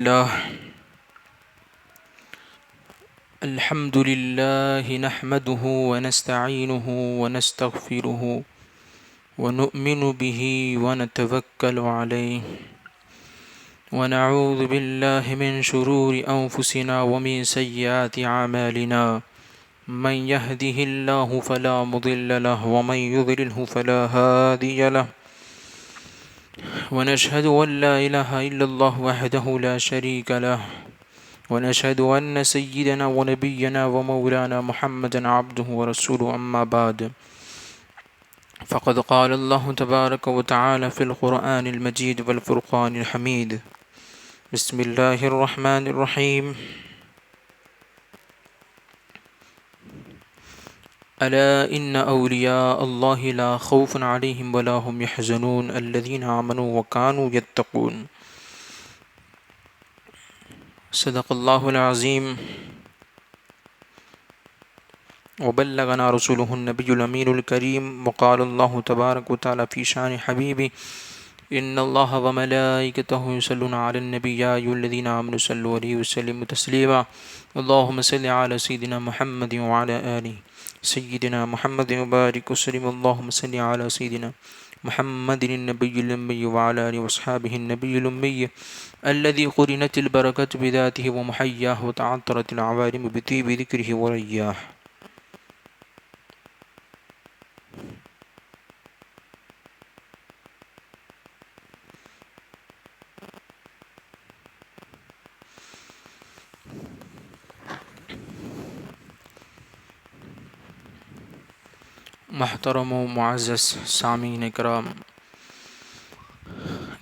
الله الحمد لله نحمده ونستعينه ونستغفره ونؤمن به ونتوكل عليه ونعوذ بالله من شرور أنفسنا ومن سيئات أعمالنا من يهده الله فلا مضل له ومن يضلله فلا هادي له ونشهد أن لا إله إلا الله وحده لا شريك له ونشهد أن سيدنا ونبينا ومولانا محمدا عبده ورسوله أما بعد فقد قال الله تبارك وتعالى في القرآن المجيد والفرقان الحميد بسم الله الرحمن الرحيم ألا إن أولياء الله لا خوف عليهم ولا هم يحزنون الذين آمنوا وكانوا يتقون صدق الله العظيم وبلغنا رسوله النبي الأمين الكريم وقال الله تبارك وتعالى في شان حبيبه إن الله وملائكته يصلون على النبي يا أيها الذين آمنوا صلوا عليه وسلموا تسليما اللهم صل على سيدنا محمد وعلى آله سيدنا محمد وبارك وسلم اللهم صل على سيدنا محمد النبي الأمي وعلى آله وأصحابه النبي الأمي الذي قرنت البركة بذاته ومحياه وتعطرت العوالم بطيب ذكره ورياه محترم و معزز سامعین کرام،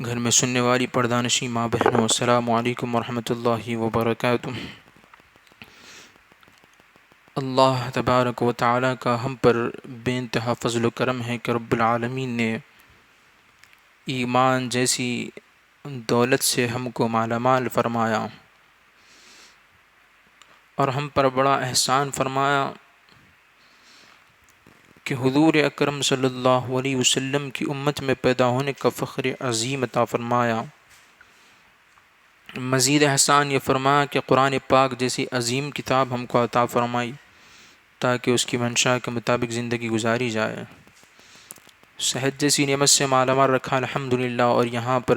گھر میں سننے والی پردانشی ماں بہنوں، السلام علیکم ورحمۃ اللہ وبرکاتہ۔ اللہ تبارک و تعالیٰ کا ہم پر بے انتہا فضل و کرم ہے کہ رب العالمین نے ایمان جیسی دولت سے ہم کو مالا مال فرمایا، اور ہم پر بڑا احسان فرمایا کہ حضور اکرم صلی اللہ علیہ وسلم کی امت میں پیدا ہونے کا فخر عظیم عطا فرمایا۔ مزید احسان یہ فرمایا کہ قرآن پاک جیسی عظیم کتاب ہم کو عطا فرمائی تاکہ اس کی منشا کے مطابق زندگی گزاری جائے۔ صحت جیسی نعمت سے مالا مال رکھا الحمدللہ، اور یہاں پر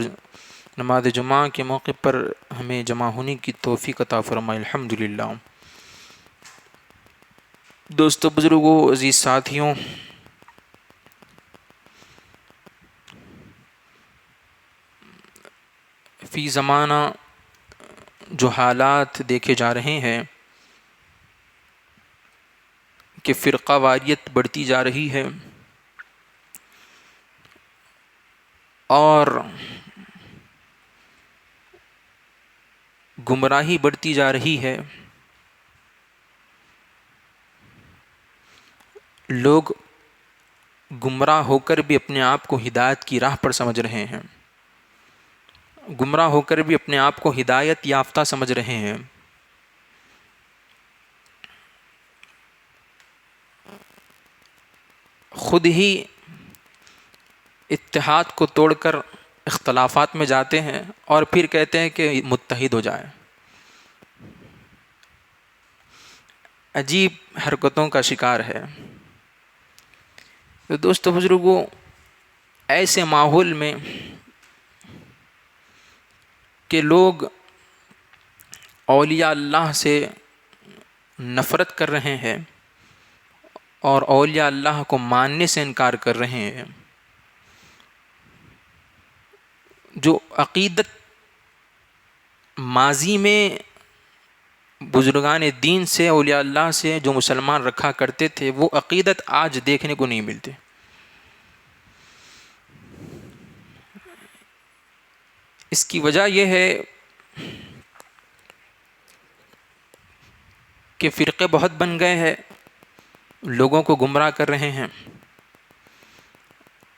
نماز جمعہ کے موقع پر ہمیں جمع ہونے کی توفیق عطا فرمائی الحمدللہ۔ دوستو، بزرگوں، عزیز ساتھیوں، فی زمانہ جو حالات دیکھے جا رہے ہیں کہ فرقہ واریت بڑھتی جا رہی ہے اور گمراہی بڑھتی جا رہی ہے، لوگ گمراہ ہو کر بھی اپنے آپ کو ہدایت کی راہ پر سمجھ رہے ہیں، گمراہ ہو کر بھی اپنے آپ کو ہدایت یافتہ سمجھ رہے ہیں۔ خود ہی اتحاد کو توڑ کر اختلافات میں جاتے ہیں اور پھر کہتے ہیں کہ متحد ہو جائیں۔ عجیب حرکتوں کا شکار ہے۔ تو دوستو، بزرگوں، ایسے ماحول میں کہ لوگ اولیاء اللہ سے نفرت کر رہے ہیں اور اولیاء اللہ کو ماننے سے انکار کر رہے ہیں، جو عقیدت ماضی میں بزرگان دین سے، اولیاء اللہ سے جو مسلمان رکھا کرتے تھے، وہ عقیدت آج دیکھنے کو نہیں ملتی۔ اس کی وجہ یہ ہے کہ فرقے بہت بن گئے ہیں، لوگوں کو گمراہ کر رہے ہیں،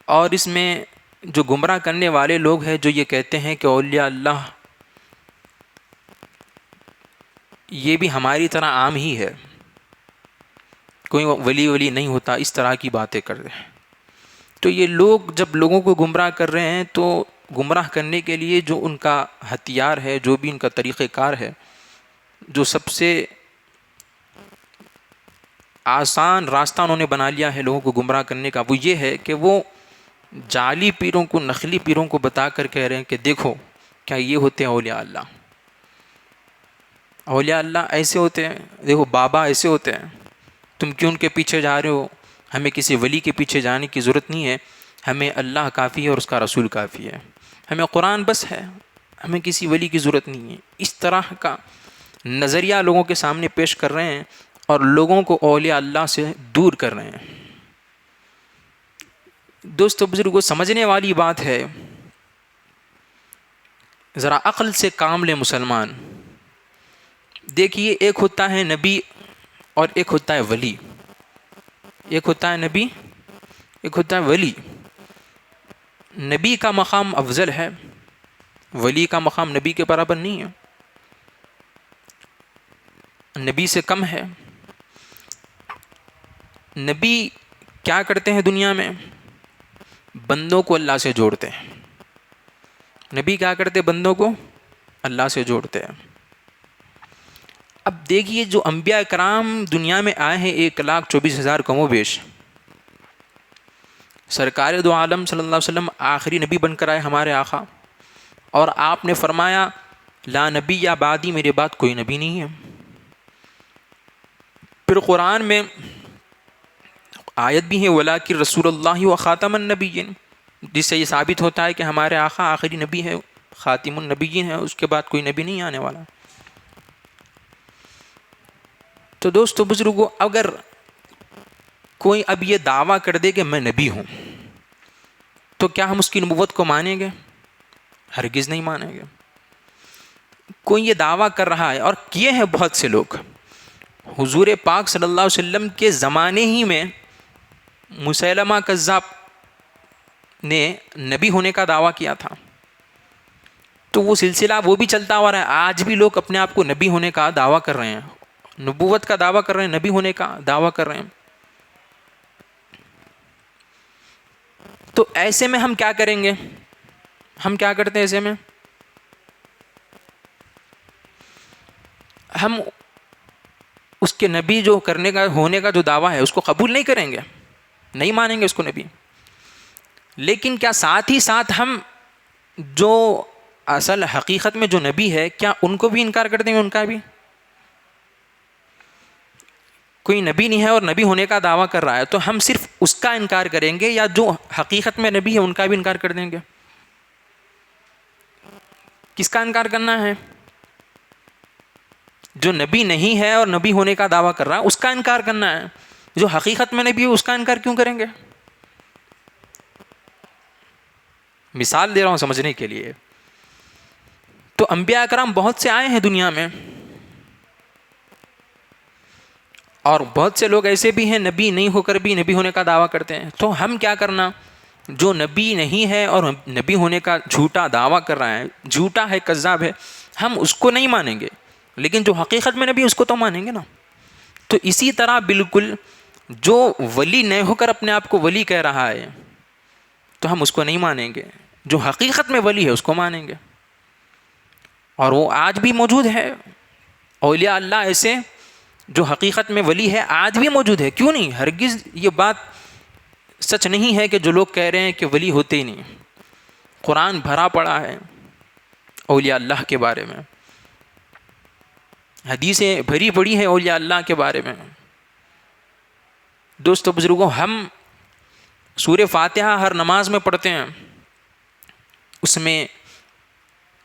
اور اس میں جو گمراہ کرنے والے لوگ ہیں جو یہ کہتے ہیں کہ اولیاء اللہ یہ بھی ہماری طرح عام ہی ہے، کوئی ولی نہیں ہوتا، اس طرح کی باتیں کر رہے ہیں۔ تو یہ لوگ جب لوگوں کو گمراہ کر رہے ہیں تو گمراہ کرنے کے لیے جو ان کا ہتھیار ہے، جو بھی ان کا طریقہ کار ہے، جو سب سے آسان راستہ انہوں نے بنا لیا ہے لوگوں کو گمراہ کرنے کا، وہ یہ ہے کہ وہ جعلی پیروں کو، نقلی پیروں کو بتا کر کہہ رہے ہیں کہ دیکھو کیا یہ ہوتے ہیں اولیاء اللہ، اولیاء اللہ ایسے ہوتے ہیں، دیکھو بابا ایسے ہوتے ہیں، تم کیوں ان کے پیچھے جا رہے ہو؟ ہمیں کسی ولی کے پیچھے جانے کی ضرورت نہیں ہے، ہمیں اللہ کافی ہے اور اس کا رسول کافی ہے، ہمیں قرآن بس ہے، ہمیں کسی ولی کی ضرورت نہیں ہے۔ اس طرح کا نظریہ لوگوں کے سامنے پیش کر رہے ہیں اور لوگوں کو اولیاء اللہ سے دور کر رہے ہیں۔ دوستو بزرگوں، سمجھنے والی بات ہے، ذرا عقل سے کام لے مسلمان۔ دیکھیے، ایک ہوتا ہے نبی اور ایک ہوتا ہے ولی، ایک ہوتا ہے نبی، ایک ہوتا ہے ولی۔ نبی کا مقام افضل ہے، ولی کا مقام نبی کے برابر نہیں ہے، نبی سے کم ہے۔ نبی کیا کرتے ہیں دنیا میں؟ بندوں کو اللہ سے جوڑتے ہیں۔ نبی کیا کرتے؟ بندوں کو اللہ سے جوڑتے ہیں۔ اب دیکھیے، جو انبیاء کرام دنیا میں آئے ہیں 1,24,000 کم و بیش، سرکار دو عالم صلی اللہ علیہ وسلم آخری نبی بن کر آئے، ہمارے آقا، اور آپ نے فرمایا لا نبی یا بعدی، میرے بعد کوئی نبی نہیں ہے۔ پھر قرآن میں آیت بھی ہے وَلَٰكِن رسول اللہ و خاتم النبیین، جس سے یہ ثابت ہوتا ہے کہ ہمارے آقا آخری نبی ہے، خاتم النبیین ہے، اس کے بعد کوئی نبی نہیں آنے والا۔ تو دوستو بزرگوں، اگر کوئی اب یہ دعویٰ کر دے کہ میں نبی ہوں، تو کیا ہم اس کی نبوت کو مانیں گے؟ ہرگز نہیں مانیں گے۔ کوئی یہ دعویٰ کر رہا ہے، اور کیے ہیں بہت سے لوگ، حضور پاک صلی اللہ علیہ وسلم کے زمانے ہی میں مسیلمہ کذاب نے نبی ہونے کا دعویٰ کیا تھا، تو وہ سلسلہ وہ بھی چلتا ہوا رہا ہے۔ آج بھی لوگ اپنے آپ کو نبی ہونے کا دعویٰ کر رہے ہیں، نبوت کا دعویٰ کر رہے ہیں، نبی ہونے کا دعویٰ کر رہے ہیں۔ تو ایسے میں ہم کیا کریں گے؟ ہم کیا کرتے ہیں ایسے میں؟ ہم اس کے نبی جو کرنے کا، ہونے کا جو دعویٰ ہے، اس کو قبول نہیں کریں گے، نہیں مانیں گے اس کو نبی۔ لیکن کیا ساتھ ہی ساتھ ہم جو اصل حقیقت میں جو نبی ہے، کیا ان کو بھی انکار کر دیں گے؟ ان کا بھی کوئی نبی نہیں ہے اور نبی ہونے کا دعویٰ کر رہا ہے، تو ہم صرف اس کا انکار کریں گے یا جو حقیقت میں نبی ہے ان کا بھی انکار کر دیں گے؟ کس کا انکار کرنا ہے؟ جو نبی نہیں ہے اور نبی ہونے کا دعویٰ کر رہا ہے اس کا انکار کرنا ہے۔ جو حقیقت میں نبی ہے اس کا انکار کیوں کریں گے؟ مثال دے رہا ہوں سمجھنے کے لیے۔ تو انبیاء اکرام بہت سے آئے ہیں دنیا میں، اور بہت سے لوگ ایسے بھی ہیں نبی نہیں ہو کر بھی نبی ہونے کا دعویٰ کرتے ہیں۔ تو ہم کیا کرنا؟ جو نبی نہیں ہے اور نبی ہونے کا جھوٹا دعویٰ کر رہا ہے، جھوٹا ہے، کذاب ہے، ہم اس کو نہیں مانیں گے، لیکن جو حقیقت میں نبی ہے اس کو تو مانیں گے نا۔ تو اسی طرح بالکل جو ولی نہیں ہو کر اپنے آپ کو ولی کہہ رہا ہے، تو ہم اس کو نہیں مانیں گے، جو حقیقت میں ولی ہے اس کو مانیں گے۔ اور وہ آج بھی موجود ہے، اولیاء اللہ ایسے جو حقیقت میں ولی ہے آج بھی موجود ہے، کیوں نہیں؟ ہرگز یہ بات سچ نہیں ہے کہ جو لوگ کہہ رہے ہیں کہ ولی ہوتے ہی نہیں۔ قرآن بھرا پڑا ہے اولیاء اللہ کے بارے میں، حدیثیں بھری پڑی ہیں اولیاء اللہ کے بارے میں۔ دوستو بزرگوں، ہم سورہ فاتحہ ہر نماز میں پڑھتے ہیں، اس میں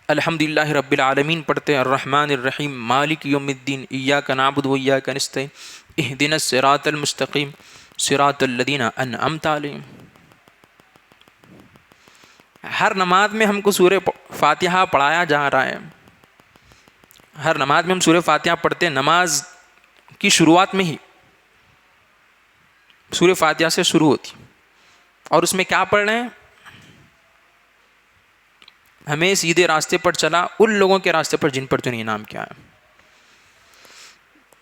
الحمدللہ رب العالمین پڑھتے ہیں، الرحمن الرحیم مالک یوم الدین ایاک نعبد و ایاک نستعین اہدنا الصراط المستقیم صراط الذین انعمت علیہم۔ ہر نماز میں ہم کو سورہ فاتحہ پڑھایا جا رہا ہے، ہر نماز میں ہم سورہ فاتحہ پڑھتے ہیں۔ نماز کی شروعات میں ہی سورہ فاتحہ سے شروع ہوتی، اور اس میں کیا پڑھ رہے ہیں؟ ہمیں سیدھے راستے پر چلا ان لوگوں کے راستے پر جن پر تو انعام کیا ہے۔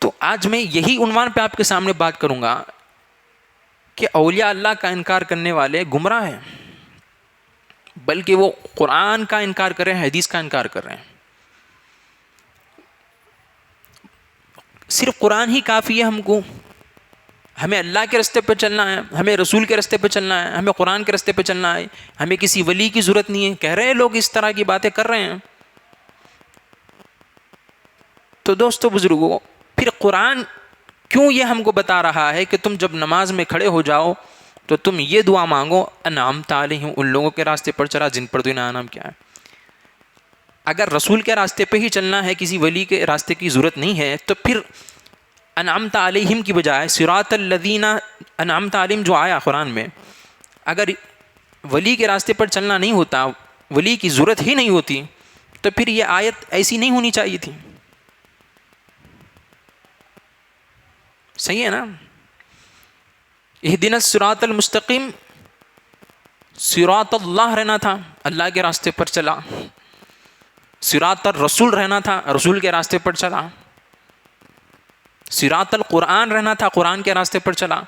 تو آج میں یہی عنوان پہ آپ کے سامنے بات کروں گا کہ اولیاء اللہ کا انکار کرنے والے گمراہ ہیں، بلکہ وہ قرآن کا انکار کر رہے ہیں، حدیث کا انکار کر رہے ہیں. صرف قرآن ہی کافی ہے ہم کو. ہمیں اللہ کے راستے پہ چلنا ہے، ہمیں رسول کے راستے پہ چلنا ہے، ہمیں قرآن کے راستے پہ چلنا ہے، ہمیں کسی ولی کی ضرورت نہیں ہے. کہہ رہے ہیں لوگ اس طرح کی باتیں کر رہے ہیں. تو دوستو بزرگوں، پھر قرآن کیوں یہ ہم کو بتا رہا ہے کہ تم جب نماز میں کھڑے ہو جاؤ تو تم یہ دعا مانگو انعمت علیہم، ان لوگوں کے راستے پر چلا جن پر تو انعام کیا ہے. اگر رسول کے راستے پہ ہی چلنا ہے، کسی ولی کے راستے کی ضرورت نہیں ہے، تو پھر انعمت علیہم کی بجائے صراط الذین انعمت علیہم جو آیا قرآن میں، اگر ولی کے راستے پر چلنا نہیں ہوتا، ولی کی ضرورت ہی نہیں ہوتی، تو پھر یہ آیت ایسی نہیں ہونی چاہیے تھی. صحیح ہے نا؟ اہدنا الصراط المستقیم، صراط اللہ رہنا تھا، اللہ کے راستے پر چلا. صراط الرسول رہنا تھا، رسول کے راستے پر چلا. صراط القرآن رہنا تھا، قرآن کے راستے پر چلا.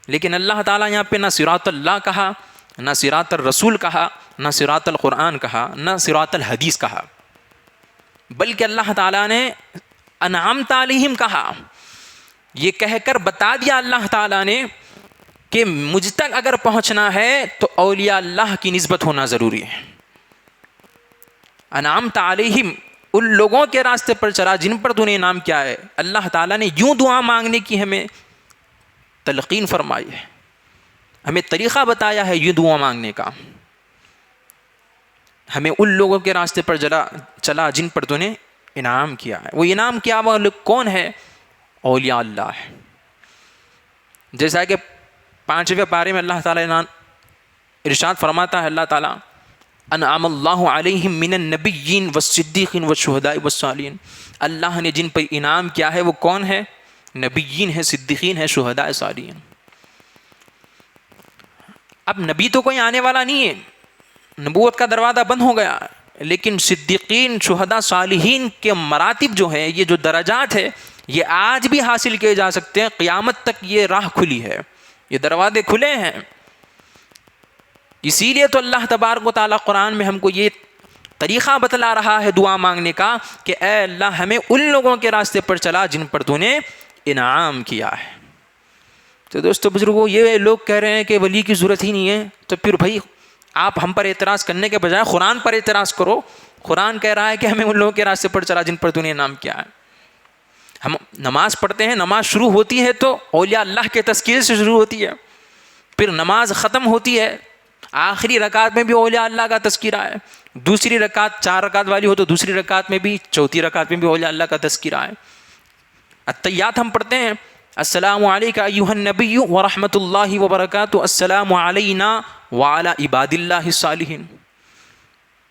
لیکن اللہ تعالیٰ یہاں پہ نہ صراط اللہ کہا، نہ صراط الرسول کہا، نہ صراط القرآن کہا، نہ صراط الحدیث کہا، بلکہ اللہ تعالیٰ نے انعمت علیہم کہا. یہ کہہ کر بتا دیا اللہ تعالیٰ نے کہ مجھ تک اگر پہنچنا ہے تو اولیاء اللہ کی نسبت ہونا ضروری ہے. انعمت علیہم، ان لوگوں کے راستے پر چلا جن پر تو نے انعام کیا ہے. اللہ تعالیٰ نے یوں دعا مانگنے کی ہمیں تلقین فرمائی ہے، ہمیں طریقہ بتایا ہے یہ دعا مانگنے کا. ہمیں ان لوگوں کے راستے پر چلا جن پر تو نے انعام کیا ہے. وہ انعام کیا وہ لوگ کون ہے؟ اولیاء اللہ ہے. جیسا کہ 5ویں پارے میں اللہ تعالیٰ ارشاد فرماتا ہے، اللہ تعالیٰ انعم اللہ علیہم من النبیین والصدیقین والشہداء والصالحین. اللہ نے جن پر انعام کیا ہے وہ کون ہے؟ نبیین ہے، صدیقین ہے، شہداء صالحین. اب نبی تو کوئی آنے والا نہیں ہے، نبوت کا دروازہ بند ہو گیا، لیکن صدیقین، شہداء، صالحین کے مراتب جو ہیں، یہ جو درجات ہے، یہ آج بھی حاصل کیے جا سکتے ہیں. قیامت تک یہ راہ کھلی ہے، یہ دروازے کھلے ہیں. اسی لیے تو اللہ تبارک و تعالیٰ قرآن میں ہم کو یہ طریقہ بتلا رہا ہے دعا مانگنے کا کہ اے اللہ ہمیں ان لوگوں کے راستے پر چلا جن پر تو نے انعام کیا ہے. تو دوستو بزرگوں، یہ لوگ کہہ رہے ہیں کہ ولی کی ضرورت ہی نہیں ہے، تو پھر بھائی آپ ہم پر اعتراض کرنے کے بجائے قرآن پر اعتراض کرو. قرآن کہہ رہا ہے کہ ہمیں ان لوگوں کے راستے پر چلا جن پر تو نے انعام کیا ہے. ہم نماز پڑھتے ہیں، نماز شروع ہوتی ہے تو اولیاء اللہ کے تذکیر سے شروع ہوتی ہے، پھر نماز ختم ہوتی ہے، آخری رکعت میں بھی اولیاء اللہ کا تذکرہ ہے. دوسری رکعت 4 رکعت والی ہو تو دوسری رکعت میں بھی، چوتھی رکعت میں بھی اولیاء اللہ کا تذکرہ ہے. التحیات ہم پڑھتے ہیں، السلام علیک ایھا النبی ورحمۃ اللہ وبرکاتہ، السلام علینا وعلی عباد اللہ الصالحین.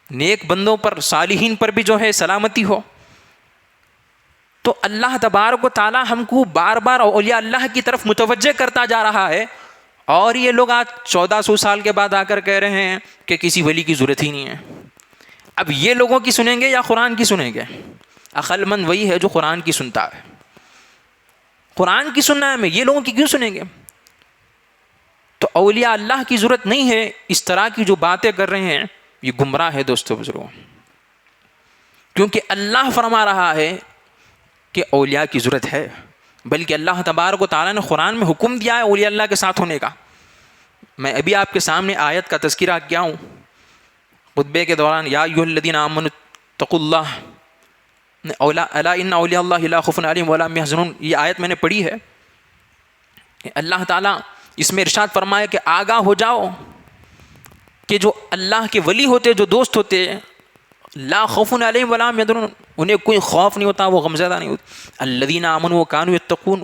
نیک بندوں پر، صالحین پر بھی جو ہے سلامتی ہو. تو اللہ تبارک و تعالیٰ ہم کو بار بار اولیاء اللہ کی طرف متوجہ کرتا جا رہا ہے، اور یہ لوگ آج 1400 سال کے بعد آ کر کہہ رہے ہیں کہ کسی ولی کی ضرورت ہی نہیں ہے. اب یہ لوگوں کی سنیں گے یا قرآن کی سنیں گے؟ عقل مند وہی ہے جو قرآن کی سنتا ہے. قرآن کی سننا ہے ہمیں، یہ لوگوں کی کیوں سنیں گے؟ تو اولیاء اللہ کی ضرورت نہیں ہے. اس طرح کی جو باتیں کر رہے ہیں یہ گمراہ ہے دوستو بزرگوں، کیونکہ اللہ فرما رہا ہے کہ اولیاء کی ضرورت ہے، بلکہ اللہ تبارک و تعالیٰ نے قرآن میں حکم دیا ہے اولیاء اللہ کے ساتھ ہونے کا. میں ابھی آپ کے سامنے آیت کا تذکرہ کیا ہوں خطبے کے دوران، یا ایھا الذین آمنوا اتقوا اللہ الا ان اولیاء اللہ لا خوف علیہم ولا هم یحزنون. یہ آیت میں نے پڑھی ہے. اللہ تعالیٰ اس میں ارشاد فرمایا کہ آگاہ ہو جاؤ کہ جو اللہ کے ولی ہوتے، جو دوست ہوتے، لا خوف علیہم ولا هم یحزنون، انہیں کوئی خوف نہیں ہوتا، وہ غمزدہ نہیں ہوتے. الذین آمنوا وکانوا یتقون.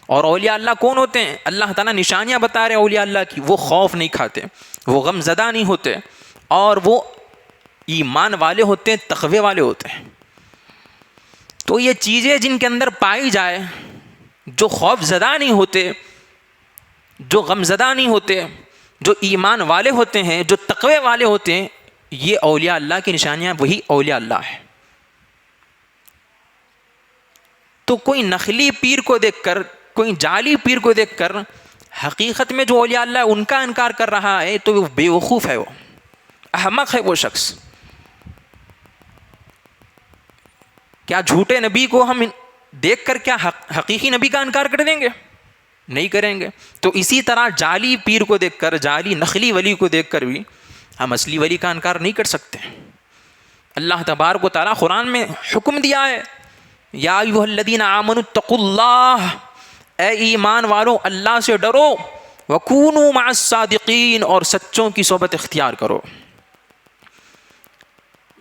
اور اولیاء اللہ کون ہوتے ہیں؟ اللہ تعالیٰ نشانیاں بتا رہے ہیں اولیاء اللہ کی. وہ خوف نہیں کھاتے، وہ غمزدہ نہیں ہوتے، اور وہ ایمان والے ہوتے ہیں، تقوی والے ہوتے ہیں. تو یہ چیزیں جن کے اندر پائی جائے، جو خوف زدہ نہیں ہوتے، جو غمزدہ نہیں ہوتے، جو ایمان والے ہوتے ہیں، جو تقوی والے ہوتے ہیں، یہ اولیاء اللہ کی نشانیاں، وہی اولیاء اللہ ہے. تو کوئی نخلی پیر کو دیکھ کر، کوئی جعلی پیر کو دیکھ کر حقیقت میں جو اولیاء اللہ ہے ان کا انکار کر رہا ہے، تو وہ بے وقوف ہے. وہ احمق ہے وہ شخص. کیا جھوٹے نبی کو ہم دیکھ کر کیا حقیقی نبی کا انکار کر دیں گے؟ نہیں کریں گے. تو اسی طرح جعلی پیر کو دیکھ کر، جعلی نخلی ولی کو دیکھ کر بھی ہم اصلی ولی کا انکار نہیں کر سکتے. اللہ تبارک و تعالیٰ قرآن میں حکم دیا ہے، یا ایھا الذین آمنوا اتقوا اللہ، اے ایمان والو اللہ سے ڈرو، وکونوا مع الصادقین، اور سچوں کی صحبت اختیار کرو.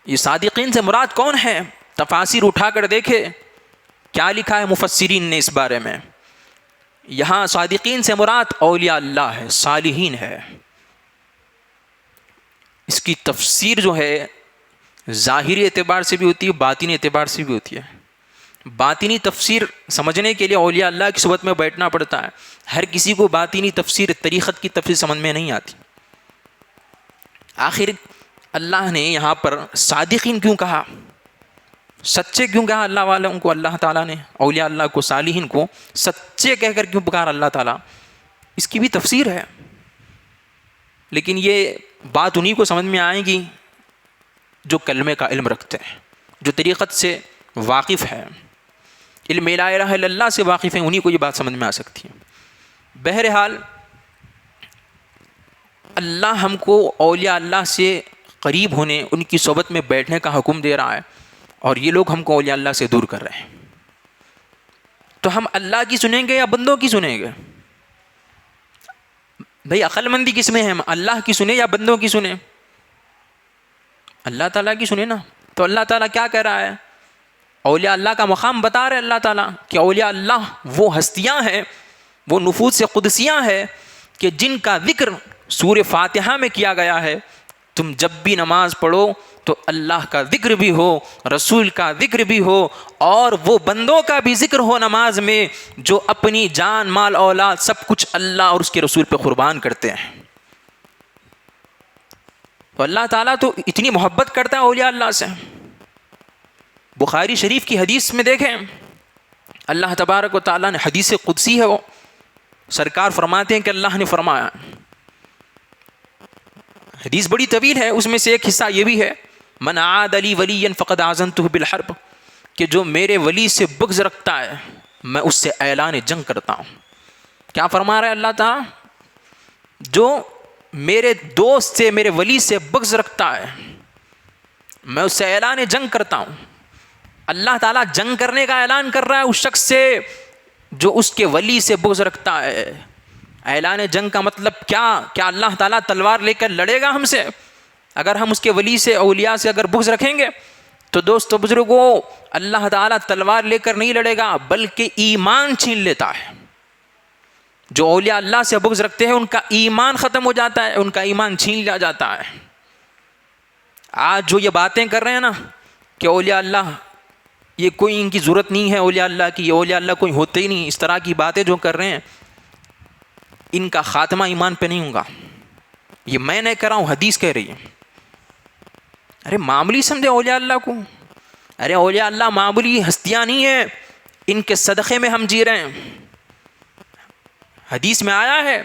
یہ صادقین سے مراد کون ہے؟ تفاسیر اٹھا کر دیکھے کیا لکھا ہے مفسرین نے اس بارے میں. یہاں صادقین سے مراد اولیاء اللہ ہے، صالحین ہے. اس کی تفسیر جو ہے ظاہری اعتبار سے بھی ہوتی ہے، باطنی اعتبار سے بھی ہوتی ہے. باطنی تفسیر سمجھنے کے لیے اولیاء اللہ کی صحبت میں بیٹھنا پڑتا ہے. ہر کسی کو باطنی تفسیر، طریقت کی تفسیر سمجھ میں نہیں آتی. آخر اللہ نے یہاں پر صادقین کیوں کہا، سچے کیوں کہا اللہ والوں کو؟ اللہ تعالیٰ نے اولیاء اللہ کو، صالحین کو سچے کہہ کر کیوں پکارا اللہ تعالیٰ؟ اس کی بھی تفسیر ہے. لیکن یہ بات انہی کو سمجھ میں آئے گی جو کلمے کا علم رکھتے ہیں، جو طریقت سے واقف ہے، علم لا الہ الا اللہ سے واقف ہیں، انہی کو یہ بات سمجھ میں آ سکتی ہے. بہرحال اللہ ہم کو اولیاء اللہ سے قریب ہونے، ان کی صحبت میں بیٹھنے کا حکم دے رہا ہے، اور یہ لوگ ہم کو اولیاء اللہ سے دور کر رہے ہیں. تو ہم اللہ کی سنیں گے یا بندوں کی سنیں گے؟ بھئی عقل مندی کس میں ہے؟ ہم اللہ کی سنیں یا بندوں کی سنیں؟ اللہ تعالیٰ کی سنیں نا. تو اللہ تعالیٰ کیا کہہ رہا ہے؟ اولیاء اللہ کا مقام بتا رہے اللہ تعالیٰ کہ اولیاء اللہ وہ ہستیاں ہیں، وہ نفوس قدسیاں ہیں کہ جن کا ذکر سورہ فاتحہ میں کیا گیا ہے. تم جب بھی نماز پڑھو تو اللہ کا ذکر بھی ہو، رسول کا ذکر بھی ہو، اور وہ بندوں کا بھی ذکر ہو نماز میں جو اپنی جان، مال، اولاد سب کچھ اللہ اور اس کے رسول پہ قربان کرتے ہیں. تو اللہ تعالیٰ تو اتنی محبت کرتا ہے اولیاء اللہ سے. بخاری شریف کی حدیث میں دیکھیں، اللہ تبارک و تعالیٰ نے، حدیث قدسی ہے وہ، سرکار فرماتے ہیں کہ اللہ نے فرمایا، حدیث بڑی طویل ہے، اس میں سے ایک حصہ یہ بھی ہے، من عاد لی ولیا فقد آذنتہ بالحرب، کہ جو میرے ولی سے بغض رکھتا ہے میں اس سے اعلان جنگ کرتا ہوں. کیا فرما رہا ہے اللہ تعالیٰ؟ جو میرے دوست سے، میرے ولی سے بغض رکھتا ہے میں اس سے اعلان جنگ کرتا ہوں. اللہ تعالیٰ جنگ کرنے کا اعلان کر رہا ہے اس شخص سے جو اس کے ولی سے بغض رکھتا ہے. اعلان جنگ کا مطلب کیا اللہ تعالیٰ تلوار لے کر لڑے گا ہم سے اگر ہم اس کے ولی سے، اولیاء سے اگر بغض رکھیں گے؟ تو دوستو بزرگوں، اللہ تعالیٰ تلوار لے کر نہیں لڑے گا بلکہ ایمان چھین لیتا ہے. جو اولیاء اللہ سے بغض رکھتے ہیں ان کا ایمان ختم ہو جاتا ہے، ان کا ایمان چھین لیا جاتا ہے. آج جو یہ باتیں کر رہے ہیں نا کہ اولیاء اللہ، یہ کوئی ان کی ضرورت نہیں ہے اولیاء اللہ کی، یہ اولیاء اللہ کوئی ہوتے ہی نہیں، اس طرح کی باتیں جو کر رہے ہیں، ان کا خاتمہ ایمان پہ نہیں ہوگا. یہ میں نہیں کر رہا ہوں، حدیث کہہ رہی ہے. ارے معمولی سمجھے اولیاء اللہ کو؟ ارے اولیاء اللہ معمولی ہستیاں نہیں ہیں، ان کے صدقے میں ہم جی رہے ہیں. حدیث میں آیا ہے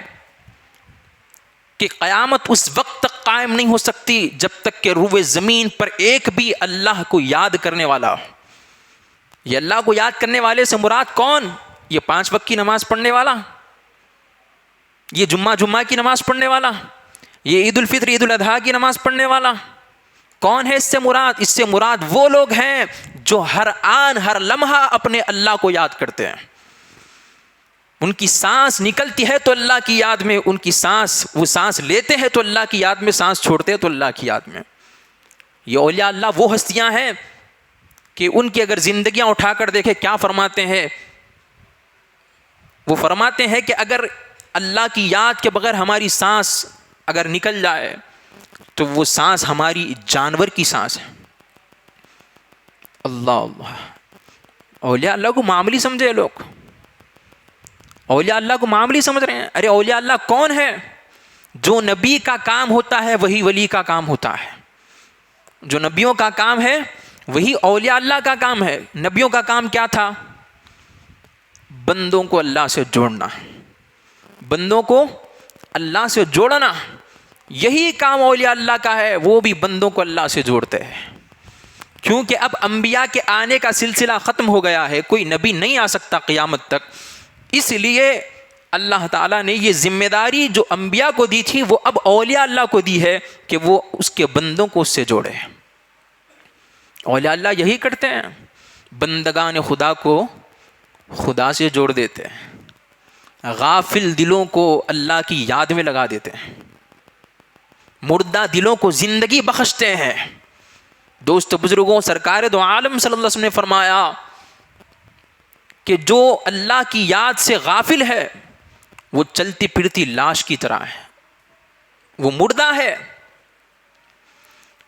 کہ قیامت اس وقت تک قائم نہیں ہو سکتی جب تک کہ روئے زمین پر ایک بھی اللہ کو یاد کرنے والا ہو. یہ اللہ کو یاد کرنے والے سے مراد کون؟ یہ 5 وقت کی نماز پڑھنے والا، یہ جمعہ کی نماز پڑھنے والا، یہ عید الفطر، عید الاضحیٰ کی نماز پڑھنے والا. کون ہے اس سے مراد؟ اس سے مراد وہ لوگ ہیں جو ہر آن، ہر لمحہ اپنے اللہ کو یاد کرتے ہیں. ان کی سانس نکلتی ہے تو اللہ کی یاد میں، ان کی سانس، وہ سانس لیتے ہیں تو اللہ کی یاد میں، سانس چھوڑتے ہیں تو اللہ کی یاد میں. یہ اولیاء اللہ وہ ہستیاں ہیں کہ ان کی اگر زندگیاں اٹھا کر دیکھیں کیا فرماتے ہیں. وہ فرماتے ہیں کہ اگر اللہ کی یاد کے بغیر ہماری سانس اگر نکل جائے تو وہ سانس ہماری جانور کی سانس ہے. اللہ، اولیاء اللہ کو معاملی سمجھے لوگ، اولیاء اللہ کو معاملی سمجھ رہے ہیں. ارے اولیاء اللہ کون ہے؟ جو نبی کا کام ہوتا ہے وہی ولی کا کام ہوتا ہے. جو نبیوں کا کام ہے وہی اولیاء اللہ کا کام ہے. نبیوں کا کام کیا تھا؟ بندوں کو اللہ سے جوڑنا، بندوں کو اللہ سے جوڑنا. یہی کام اولیاء اللہ کا ہے، وہ بھی بندوں کو اللہ سے جوڑتے ہیں، کیونکہ اب انبیاء کے آنے کا سلسلہ ختم ہو گیا ہے، کوئی نبی نہیں آ سکتا قیامت تک، اس لیے اللہ تعالیٰ نے یہ ذمہ داری جو انبیاء کو دی تھی وہ اب اولیاء اللہ کو دی ہے کہ وہ اس کے بندوں کو اس سے جوڑے۔ اولیاء اللہ یہی کرتے ہیں، بندگان خدا کو خدا سے جوڑ دیتے ہیں، غافل دلوں کو اللہ کی یاد میں لگا دیتے ہیں، مردہ دلوں کو زندگی بخشتے ہیں۔ دوست بزرگوں، سرکار دو عالم صلی اللہ علیہ وسلم نے فرمایا کہ جو اللہ کی یاد سے غافل ہے وہ چلتی پھرتی لاش کی طرح ہے، وہ مردہ ہے۔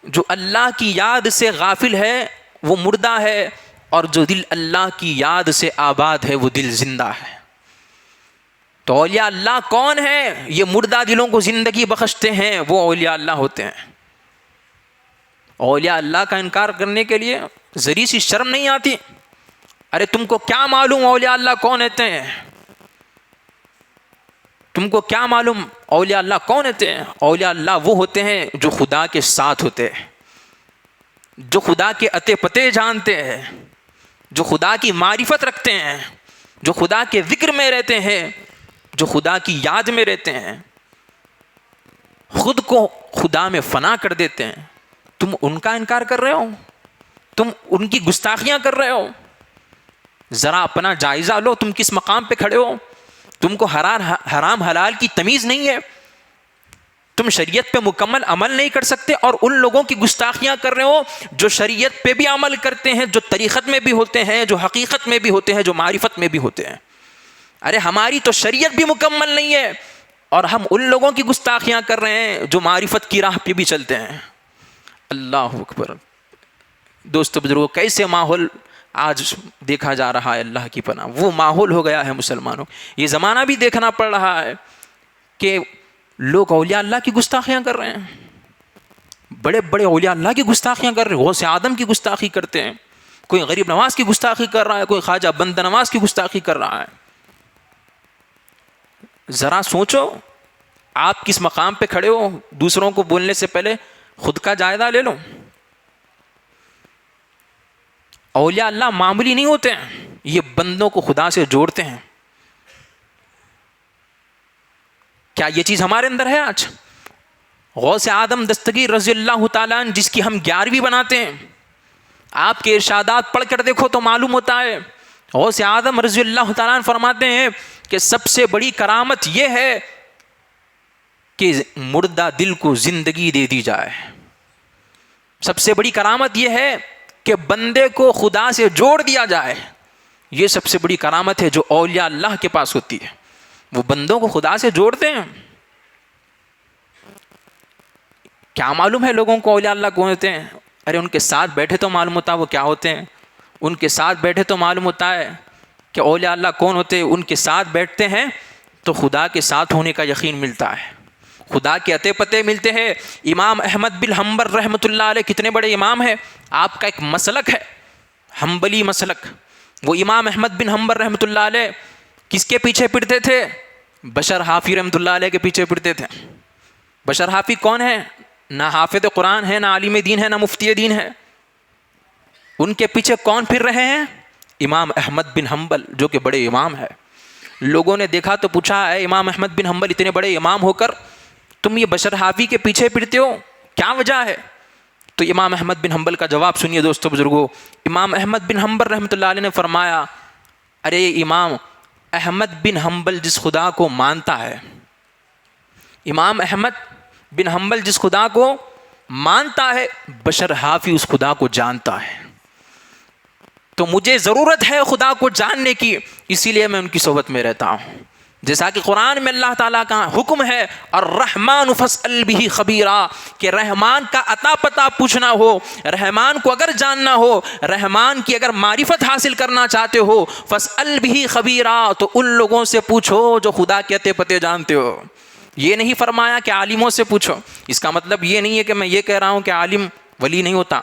جو اللہ کی یاد سے غافل ہے وہ مردہ ہے، اور جو دل اللہ کی یاد سے آباد ہے وہ دل زندہ ہے۔ تو اولیاء اللہ کون ہیں؟ یہ مردہ دلوں کو زندگی بخشتے ہیں، وہ اولیاء اللہ ہوتے ہیں۔ اولیاء اللہ کا انکار کرنے کے لیے ذری سی شرم نہیں آتی؟ ارے تم کو کیا معلوم اولیاء اللہ کون ہوتے ہیں؟ تم کو کیا معلوم اولیاء اللہ کون ہوتے ہیں؟ اولیاء اللہ وہ ہوتے ہیں جو خدا کے ساتھ ہوتے ہیں، جو خدا کے اتے پتے جانتے ہیں، جو خدا کی معرفت رکھتے ہیں، جو خدا کے ذکر میں رہتے ہیں، جو خدا کی یاد میں رہتے ہیں، خود کو خدا میں فنا کر دیتے ہیں۔ تم ان کا انکار کر رہے ہو، تم ان کی گستاخیاں کر رہے ہو۔ ذرا اپنا جائزہ لو، تم کس مقام پہ کھڑے ہو؟ تم کو حرام حلال کی تمیز نہیں ہے، تم شریعت پہ مکمل عمل نہیں کر سکتے، اور ان لوگوں کی گستاخیاں کر رہے ہو جو شریعت پہ بھی عمل کرتے ہیں، جو طریقت میں بھی ہوتے ہیں، جو حقیقت میں بھی ہوتے ہیں، جو معرفت میں بھی ہوتے ہیں۔ ارے ہماری تو شریعت بھی مکمل نہیں ہے، اور ہم ان لوگوں کی گستاخیاں کر رہے ہیں جو معرفت کی راہ پہ بھی چلتے ہیں۔ اللہ اکبر۔ دوست بزرگوں، کیسے ماحول آج دیکھا جا رہا ہے، اللہ کی پناہ وہ ماحول ہو گیا ہے مسلمانوں۔ یہ زمانہ بھی دیکھنا پڑ رہا ہے کہ لوگ اولیاء اللہ کی گستاخیاں کر رہے ہیں، بڑے بڑے اولیاء اللہ کی گستاخیاں کر رہے ہیں، غوث آدم کی گستاخی کرتے ہیں، کوئی غریب نواز کی گستاخی کر رہا ہے، کوئی خواجہ بندہ نواز کی گستاخی کر رہا ہے۔ ذرا سوچو آپ کس مقام پہ کھڑے ہو، دوسروں کو بولنے سے پہلے خود کا جائزہ لے لو۔ اولیاء اللہ معمولی نہیں ہوتے ہیں، یہ بندوں کو خدا سے جوڑتے ہیں۔ کیا یہ چیز ہمارے اندر ہے آج؟ غوث آدم دستگیر رضی اللہ تعالیٰ عنہ، جس کی ہم 11ویں بناتے ہیں، آپ کے ارشادات پڑھ کر دیکھو تو معلوم ہوتا ہے، غوث آدم رضی اللہ تعالیٰ عنہ فرماتے ہیں کہ سب سے بڑی کرامت یہ ہے کہ مردہ دل کو زندگی دے دی جائے۔ سب سے بڑی کرامت یہ ہے کہ بندے کو خدا سے جوڑ دیا جائے۔ یہ سب سے بڑی کرامت ہے جو اولیاء اللہ کے پاس ہوتی ہے، وہ بندوں کو خدا سے جوڑتے ہیں۔ کیا معلوم ہے لوگوں کو اولیاء اللہ کون ہوتے ہیں؟ ارے ان کے ساتھ بیٹھے تو معلوم ہوتا ہے وہ کیا ہوتے ہیں، ان کے ساتھ بیٹھے تو معلوم ہوتا ہے کہ اولیاء اللہ کون ہوتے ہیں۔ ان کے ساتھ بیٹھتے ہیں تو خدا کے ساتھ ہونے کا یقین ملتا ہے، خدا کے عطے پتے ملتے ہیں۔ امام احمد بن حنبل رحمۃ اللہ علیہ کتنے بڑے امام ہیں، آپ کا ایک مسلک ہے حنبلی مسلک۔ وہ امام احمد بن حنبل رحمۃ اللہ علیہ کس کے پیچھے پڑتے تھے؟ بشر حافظ رحمۃ اللہ علیہ کے پیچھے پڑتے تھے۔ بشر حافظ کون ہے؟ نہ حافظ قرآن ہے، نہ عالم دین ہے، نہ مفتی دین ہے۔ ان کے پیچھے کون پھر رہے ہیں؟ امام احمد بن حنبل، جو کہ بڑے امام ہے۔ لوگوں نے دیکھا تو پوچھا، اے امام احمد بن حنبل اتنے بڑے امام ہو کر تم یہ بشر حافظ کے پیچھے پڑتے ہو، کیا وجہ ہے؟ تو امام احمد بن حنبل کا جواب سنیے دوستو بزرگو۔ امام احمد بن حنبل رحمۃ اللہ علیہ نے فرمایا، ارے امام احمد بن حنبل جس خدا کو مانتا ہے، امام احمد بن حنبل جس خدا کو مانتا ہے، بشر حافظ اس خدا کو جانتا ہے۔ تو مجھے ضرورت ہے خدا کو جاننے کی، اسی لیے میں ان کی صحبت میں رہتا ہوں۔ جیسا کہ قرآن میں اللہ تعالیٰ کا حکم ہے، الرحمن فاسأل بہ خبیرا، کہ رحمان کا عطا پتہ پوچھنا ہو، رحمان کو اگر جاننا ہو، رحمان کی اگر معرفت حاصل کرنا چاہتے ہو، فاسأل بہ خبیرا، تو ان لوگوں سے پوچھو جو خدا کے عطے پتے جانتے ہو۔ یہ نہیں فرمایا کہ عالموں سے پوچھو، اس کا مطلب یہ نہیں ہے کہ میں یہ کہہ رہا ہوں کہ عالم ولی نہیں ہوتا،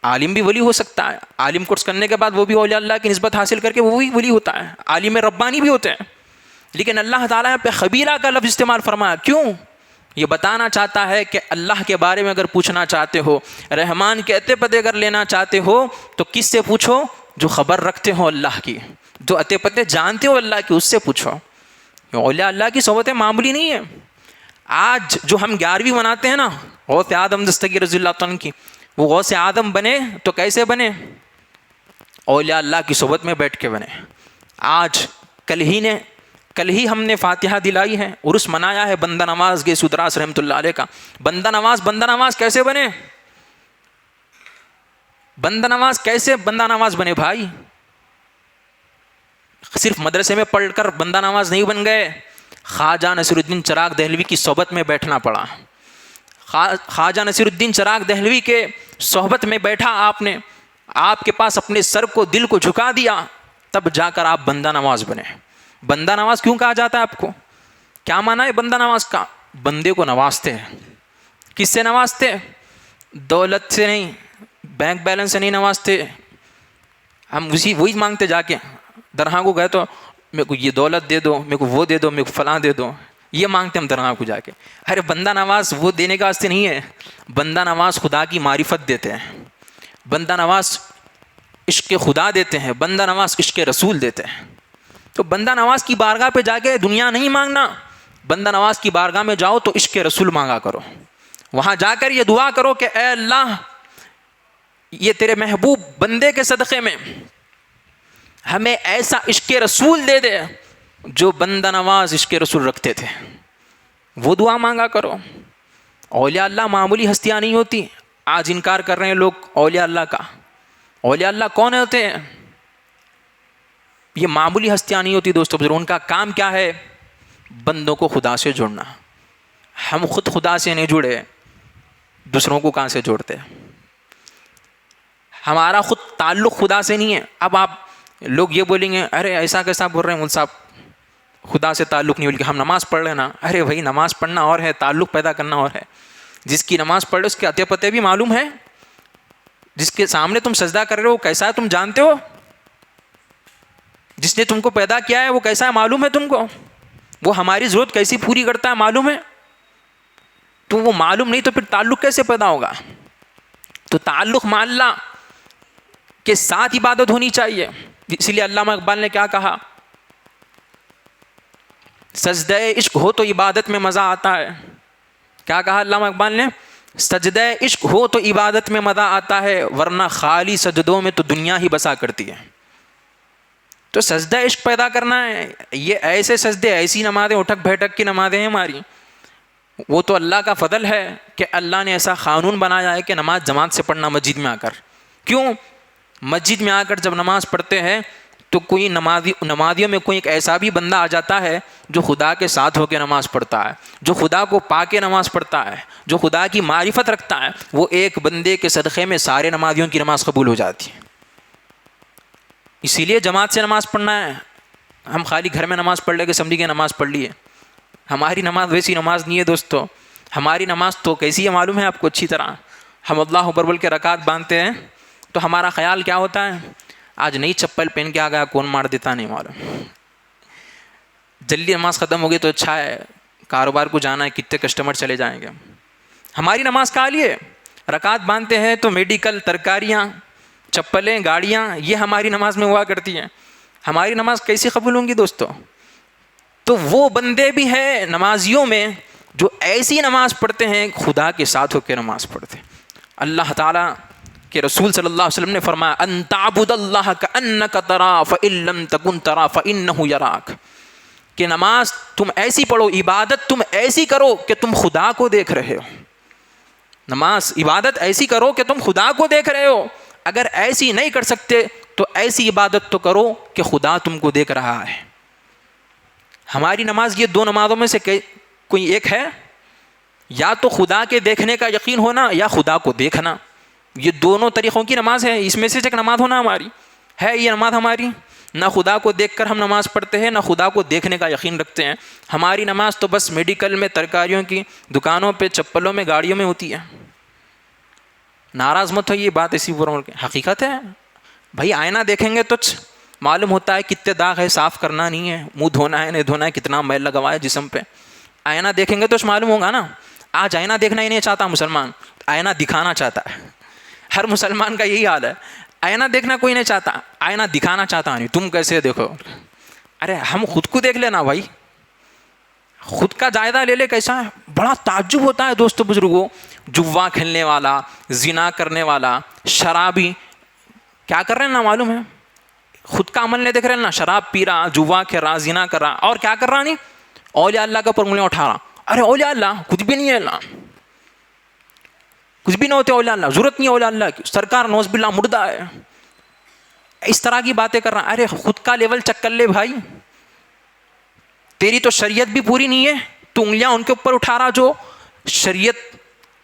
عالم بھی ولی ہو سکتا ہے، عالم کورس کرنے کے بعد وہ بھی اولیاء اللہ کی نسبت حاصل کر کے وہ بھی ولی ہوتا ہے، عالم ربانی بھی ہوتے ہیں۔ لیکن اللہ تعالیٰ پہ خبیرہ کا لفظ استعمال فرمایا، کیوں؟ یہ بتانا چاہتا ہے کہ اللہ کے بارے میں اگر پوچھنا چاہتے ہو، رحمان کے اتے پتے اگر لینا چاہتے ہو تو کس سے پوچھو؟ جو خبر رکھتے ہو اللہ کی، جو اتے پتے جانتے ہو اللہ کی، اس سے پوچھو۔ اولیاء اللہ کی صحبتیں معمولی نہیں ہے۔ آج جو ہم 11ویں مناتے ہیں نا غوث اعظم دستگیر رضی اللہ عنہ کی، وہ غوث اعظم بنے تو کیسے بنے؟ اولیاء اللہ کی صحبت میں بیٹھ کے بنے۔ آج کل ہی ہم نے فاتحہ دلائی ہے، عرس منایا ہے بندہ نواز گے سدراس رحمۃ اللہ علیہ کا۔ بندہ نواز کیسے بنے؟ بندہ نواز کیسے بندہ نواز بنے بھائی؟ صرف مدرسے میں پڑھ کر بندہ نواز نہیں بن گئے، خواجہ نصیر الدین چراغ دہلوی کی صحبت میں بیٹھنا پڑا۔ خواجہ نصیر الدین چراغ دہلوی کے صحبت میں بیٹھا آپ نے، آپ کے پاس اپنے سر کو دل کو جھکا دیا، تب جا کر آپ بندہ نواز بنے۔ بندہ نواز کیوں کہا جاتا ہے آپ کو؟ کیا معنی ہے بندہ نواز کا؟ بندے کو نوازتے ہیں۔ کس سے نوازتے؟ دولت سے نہیں، بینک بیلنس سے نہیں نوازتے۔ ہم وہی مانگتے جا کے درگاہ کو گئے تو میرے کو یہ دولت دے دو، میرے کو وہ دے دو، میرے کو فلاں دے دو، یہ مانگتے ہم درگاہ کو جا کے۔ ارے بندہ نواز وہ دینے کا واسطے نہیں ہے، بندہ نواز خدا کی معرفت دیتے ہیں، بندہ نواز عشق خدا دیتے ہیں، بندہ نواز عشق رسول دیتے ہیں۔ تو بندہ نواز کی بارگاہ پہ جا کے دنیا نہیں مانگنا، بندہ نواز کی بارگاہ میں جاؤ تو عشق رسول مانگا کرو۔ وہاں جا کر یہ دعا کرو کہ اے اللہ، یہ تیرے محبوب بندے کے صدقے میں ہمیں ایسا عشق رسول دے دے جو بندہ نواز عشق رسول رکھتے تھے، وہ دعا مانگا کرو۔ اولیاء اللہ معمولی ہستیاں نہیں ہوتی۔ آج انکار کر رہے ہیں لوگ اولیاء اللہ کا۔ اولیاء اللہ کون ہوتے ہیں؟ یہ معمولی ہستیاں نہیں ہوتی دوستو۔ ان کا کام کیا ہے؟ بندوں کو خدا سے جوڑنا۔ ہم خود خدا سے نہیں جڑے، دوسروں کو کہاں سے جوڑتے؟ ہمارا خود تعلق خدا سے نہیں ہے۔ اب آپ لوگ یہ بولیں گے ارے ایسا کیسا بول رہے ہیں مول صاحب، خدا سے تعلق نہیں، بلکہ ہم نماز پڑھ لینا۔ ارے بھائی نماز پڑھنا اور ہے، تعلق پیدا کرنا اور ہے۔ جس کی نماز پڑھ رہے اس کے اتے پتے بھی معلوم ہے، جس کے سامنے تم سجدہ کر رہے ہو وہ کیسا ہے تم جانتے ہو، جس نے تم کو پیدا کیا ہے وہ کیسا ہے معلوم ہے تم کو، وہ ہماری ضرورت کیسی پوری کرتا ہے معلوم ہے۔ تو وہ معلوم نہیں تو پھر تعلق کیسے پیدا ہوگا؟ تو تعلق مع اللہ کے ساتھ عبادت ہونی چاہیے۔ اسی لیے علامہ اقبال نے کیا کہا؟ سجدہ عشق ہو تو عبادت میں مزہ آتا ہے۔ کیا کہا علامہ اقبال نے؟ سجدہ عشق ہو تو عبادت میں مزہ آتا ہے، ورنہ خالی سجدوں میں تو دنیا ہی بسا کرتی ہے۔ تو سجدہ عشق پیدا کرنا ہے۔ یہ ایسے سجدے، ایسی نمازیں اٹھک بیٹھک کی نمازیں ہیں ہماری، وہ تو اللہ کا فضل ہے کہ اللہ نے ایسا قانون بنایا ہے کہ نماز جماعت سے پڑھنا مسجد میں آ کر۔ کیوں؟ مسجد میں آ کر جب نماز پڑھتے ہیں تو کوئی نمازیوں میں کوئی ایک ایسا بھی بندہ آ جاتا ہے جو خدا کے ساتھ ہو کے نماز پڑھتا ہے، جو خدا کو پا کے نماز پڑھتا ہے، جو خدا کی معرفت رکھتا ہے، وہ ایک بندے کے صدقے میں سارے نمازیوں کی نماز قبول ہو جاتی ہے۔ اسی لیے جماعت سے نماز پڑھنا ہے۔ ہم خالی گھر میں نماز پڑھ لے کے سمجھی کے نماز پڑھ لیے، ہماری نماز ویسی نماز نہیں ہے دوستو۔ ہماری نماز تو کیسی ہے معلوم ہے آپ کو اچھی طرح؟ ہم اللہ اکبر بول کے رکعت باندھتے ہیں تو ہمارا خیال کیا ہوتا ہے؟ آج نئی چپل پہن کے آ گیا کون مار دیتا نہیں معلوم، جلدی نماز ختم ہوگی تو اچھا ہے، کاروبار کو جانا ہے، کتنے کسٹمر چلے جائیں گے۔ ہماری نماز کا لیے رکعت باندھتے ہیں تو میڈیکل، ترکاریاں، چپلیں، گاڑیاں، یہ ہماری نماز میں ہوا کرتی ہیں۔ ہماری نماز کیسی قبول ہوں گی دوستو؟ تو وہ بندے بھی ہیں نمازیوں میں جو ایسی نماز پڑھتے ہیں خدا کے ساتھ ہو کے نماز پڑھتے ہیں۔ اللہ تعالیٰ کہ رسول صلی اللہ علیہ وسلم نے فرمایا ان تعبد اللہ کأنک تراہ فإن لم تکن تراہ فإنہ یراک، کہ نماز تم ایسی پڑھو، عبادت تم ایسی کرو کہ تم خدا کو دیکھ رہے ہو۔ نماز عبادت ایسی کرو کہ تم خدا کو دیکھ رہے ہو۔ اگر ایسی نہیں کر سکتے تو ایسی عبادت تو کرو کہ خدا تم کو دیکھ رہا ہے۔ ہماری نماز یہ دو نمازوں میں سے کوئی ایک ہے، یا تو خدا کے دیکھنے کا یقین ہونا یا خدا کو دیکھنا، یہ دونوں طریقوں کی نماز ہے۔ اس میں سے ایک نماز ہونا ہماری ہے، یہ نماز ہماری نہ خدا کو دیکھ کر ہم نماز پڑھتے ہیں، نہ خدا کو دیکھنے کا یقین رکھتے ہیں۔ ہماری نماز تو بس میڈیکل میں، ترکاریوں کی دکانوں پہ، چپلوں میں، گاڑیوں میں ہوتی ہے۔ ناراض مت ہو، یہ بات ایسی حقیقت ہے بھائی۔ آئینہ دیکھیں گے تو معلوم ہوتا ہے کتنے داغ ہے، صاف کرنا نہیں ہے، منہ دھونا ہے نہیں دھونا ہے، کتنا میل لگا ہوا ہے جسم پہ۔ آئینہ دیکھیں گے تو معلوم ہوگا نا آج آئینہ دیکھنا ہی نہیں چاہتا مسلمان، آئینہ دکھانا چاہتا ہے. ہر مسلمان کا یہی حال ہے، آئینہ دیکھنا کوئی نہیں چاہتا، آئینہ دکھانا چاہتا نہیں. تم کیسے دیکھو؟ ارے ہم خود کو دیکھ لینا بھائی، خود کا جائزہ لے لے کیسا ہے. بڑا تعجب ہوتا ہے دوستو بزرگوں، جوا کھیلنے والا، زنا کرنے والا، شرابی، کیا کر رہے ہیں نا معلوم ہے، خود کا عمل نہیں دیکھ رہے نا، شراب پی رہا، جوا کھیل رہا، زنا کر رہا، اور کیا کر رہا نہیں، اولیاء اللہ کے اوپر انگلیاں اٹھا رہا. ارے اولیاء اللہ کچھ بھی نہیں ہے، اللہ کچھ بھی نہ ہوتے، اولیاء اللہ ضرورت نہیں ہے، اولیاء اللہ کی سرکار نوز باللہ مردہ ہے، اس طرح کی باتیں کر رہا. ارے خود کا لیول چیک کر لے بھائی، تیری تو شریعت بھی پوری نہیں ہے، تو انگلیاں ان کے اوپر اٹھا رہا جو شریعت،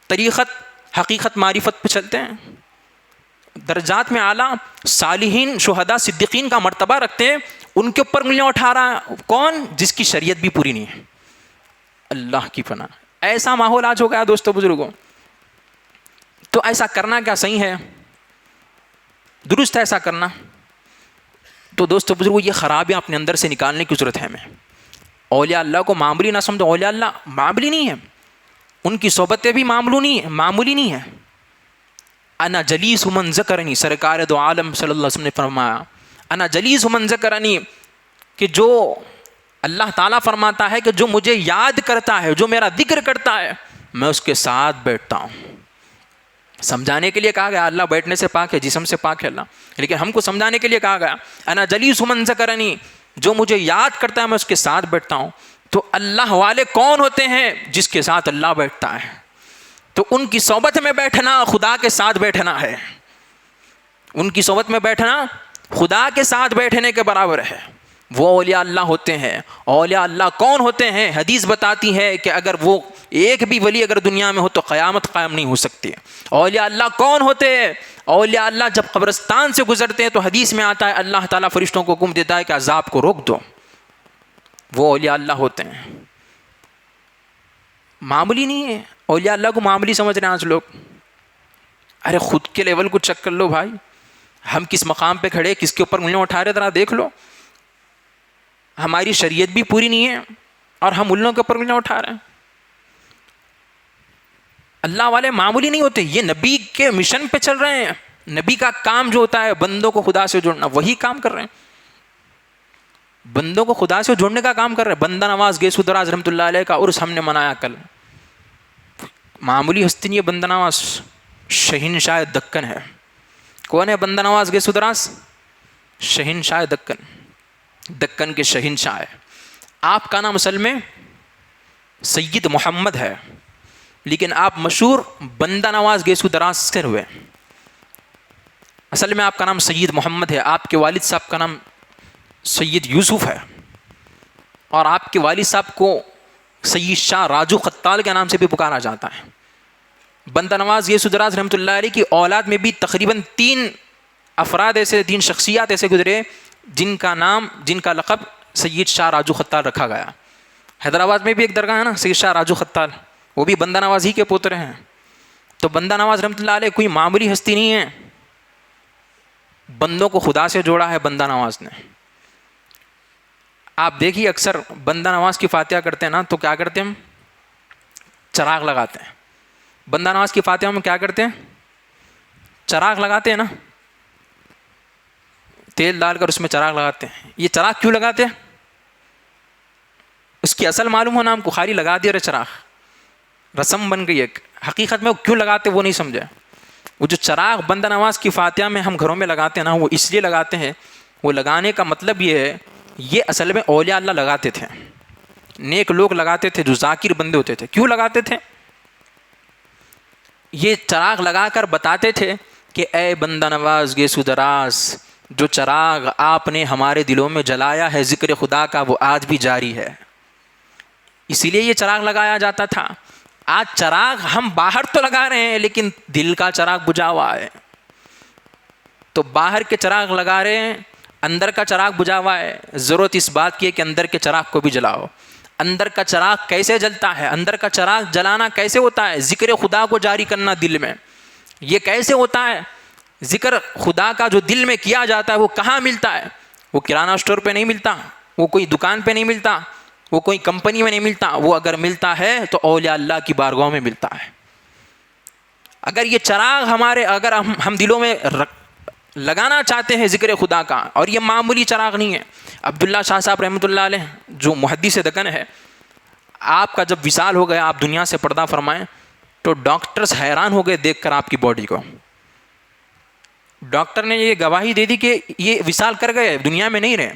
طریقت، حقیقت، معرفت پہ چلتے ہیں، درجات میں اعلیٰ صالحین، شہداء، صدیقین کا مرتبہ رکھتے ہیں، ان کے اوپر انگلیاں اٹھا رہا ہے. کون؟ جس کی شریعت بھی پوری نہیں ہے. اللہ کی پناہ، ایسا ماحول آج ہو گیا دوستو بزرگوں. تو ایسا کرنا کیا صحیح ہے؟ درست ہے ایسا کرنا؟ تو دوستو بزرگوں یہ خرابیاں اپنے اندر سے نکالنے کی ضرورت ہے ہمیں. اولیاء اللہ کو معمولی نہ سمجھو، اولیاء اللہ معمولی نہیں ہے، ان کی صحبتیں بھی معمولی نہیں ہے. انا جلیس من ذکرنی، سرکار دو عالم صلی اللہ علیہ وسلم نے فرمایا انا جلیس من ذکرنی، کہ جو اللہ تعالیٰ فرماتا ہے کہ جو مجھے یاد کرتا ہے، جو میرا ذکر کرتا ہے، میں اس کے ساتھ بیٹھتا ہوں. سمجھانے کے لیے کہا گیا، اللہ بیٹھنے سے پاک ہے، جسم سے پاک ہے اللہ، لیکن ہم کو سمجھانے کے لیے کہا گیا انا جلیس من ذکرنی، جو مجھے یاد کرتا ہے میں اس کے ساتھ بیٹھتا ہوں. تو اللہ والے کون ہوتے ہیں؟ جس کے ساتھ اللہ بیٹھتا ہے. تو ان کی صحبت میں بیٹھنا خدا کے ساتھ بیٹھنا ہے، ان کی صحبت میں بیٹھنا خدا کے ساتھ بیٹھنے کے برابر ہے. وہ اولیاء اللہ ہوتے ہیں. اولیاء اللہ کون ہوتے ہیں؟ حدیث بتاتی ہے کہ اگر وہ ایک بھی ولی اگر دنیا میں ہو تو قیامت قائم نہیں ہو سکتی. اولیاء اللہ کون ہوتے ہیں؟ اولیاء اللہ جب قبرستان سے گزرتے ہیں تو حدیث میں آتا ہے اللہ تعالیٰ فرشتوں کو حکم دیتا ہے کہ عذاب کو روک دو. وہ اولیاء اللہ ہوتے ہیں، معمولی نہیں ہے. اولیاء اللہ کو معمولی سمجھ رہے ہیں آج لوگ. ارے خود کے لیول کو چیک کر لو بھائی، ہم کس مقام پہ کھڑے، کس کے اوپر انگلیاں اٹھا رہے، ذرا دیکھ لو. ہماری شریعت بھی پوری نہیں ہے اور ہم ان لوگوں کے اوپر انگلیاں اٹھا رہے ہیں. اللہ والے معمولی نہیں ہوتے، یہ نبی کے مشن پہ چل رہے ہیں. نبی کا کام جو ہوتا ہے بندوں کو خدا سے جوڑنا، وہی کام کر رہے ہیں، بندوں کو خدا سے جوڑنے کا کام کر رہے ہیں. بندہ نواز گیسو دراز رحمۃ اللہ علیہ کا عرس ہم نے منایا کل. معمولی ہستی نہیں ہے بندہ نواز، شہنشاہ دکن ہے. کون ہے بندہ نواز گیسو دراز؟ شہنشاہ دکن، دکن کے شہنشاہ ہے. آپ کا نام اصل میں سید محمد ہے، لیکن آپ مشہور بندہ نواز گیسو دراز سے ہوئے. اصل میں آپ کا نام سید محمد ہے. آپ کے والد صاحب کا نام سید یوسف ہے، اور آپ کے والد صاحب کو سید شاہ راجو خطال کے نام سے بھی پکارا جاتا ہے. بندہ نواز گیسو دراز رحمۃ اللہ علیہ کی اولاد میں بھی تقریباً 3 افراد ایسے، 3 شخصیات ایسے گزرے جن کا نام، جن کا لقب سید شاہ راجو خطال رکھا گیا. حیدرآباد میں بھی ایک درگاہ ہے نا سید شاہ راجو خطال، وہ بھی بندہ نواز ہی کے پوتر ہیں. تو بندہ نواز رحمۃ اللہ علیہ کوئی معمولی ہستی نہیں ہے، بندوں کو خدا سے جوڑا ہے بندہ نواز نے. آپ دیکھیے اکثر بندہ نواز کی فاتحہ کرتے ہیں نا تو کیا کرتے ہیں؟ چراغ لگاتے ہیں. بندہ نواز کی فاتحہ میں کیا کرتے ہیں؟ چراغ لگاتے ہیں نا، تیل ڈال کر اس میں چراغ لگاتے ہیں. یہ چراغ کیوں لگاتے ہیں؟ اس کی اصل معلوم ہونا ہم کو، خالی لگا دیا رہے چراغ، رسم بن گئی ایک. حقیقت میں وہ کیوں لگاتے وہ نہیں سمجھے. وہ جو چراغ بندہ نواز کی فاتحہ میں ہم گھروں میں لگاتے ہیں نا، وہ اس لیے لگاتے ہیں، وہ لگانے کا مطلب یہ ہے، یہ اصل میں اولیاء اللہ لگاتے تھے، نیک لوگ لگاتے تھے جو ذاکر بندے ہوتے تھے. کیوں لگاتے تھے؟ یہ چراغ لگا کر بتاتے تھے کہ اے بندہ نواز گیسو دراز، جو چراغ آپ نے ہمارے دلوں میں جلایا ہے ذکر خدا کا، وہ آج بھی جاری ہے. اسی لیے یہ چراغ لگایا جاتا تھا. آج چراغ ہم باہر تو لگا رہے ہیں لیکن دل کا چراغ بجھا ہوا ہے. تو باہر کے چراغ لگا رہے ہیں، اندر کا چراغ بجھا ہوا ہے. ضرورت اس بات کی ہے کہ اندر کے چراغ کو بھی جلاؤ. اندر کا چراغ کیسے جلتا ہے؟ اندر کا چراغ جلانا کیسے ہوتا ہے؟ ذکر خدا کو جاری کرنا دل میں. یہ کیسے ہوتا ہے؟ ذکر خدا کا جو دل میں کیا جاتا ہے وہ کہاں ملتا ہے؟ وہ کرانہ اسٹور پہ نہیں ملتا، وہ کوئی دکان پہ نہیں ملتا، وہ کوئی کمپنی میں نہیں ملتا، وہ اگر ملتا ہے تو اولیاء اللہ کی بارگاہ میں ملتا ہے۔ اگر یہ چراغ اگر ہم دلوں میں لگانا چاہتے ہیں ذکر خدا کا، اور یہ معمولی چراغ نہیں ہے۔ عبداللہ شاہ صاحب رحمۃ اللہ علیہ جو محدث دکن ہے، آپ کا جب وصال ہو گیا، آپ دنیا سے پردہ فرمائیں، تو ڈاکٹرز حیران ہو گئے دیکھ کر آپ کی باڈی کو۔ ڈاکٹر نے یہ گواہی دے دی کہ یہ وصال کر گئے، دنیا میں نہیں رہے،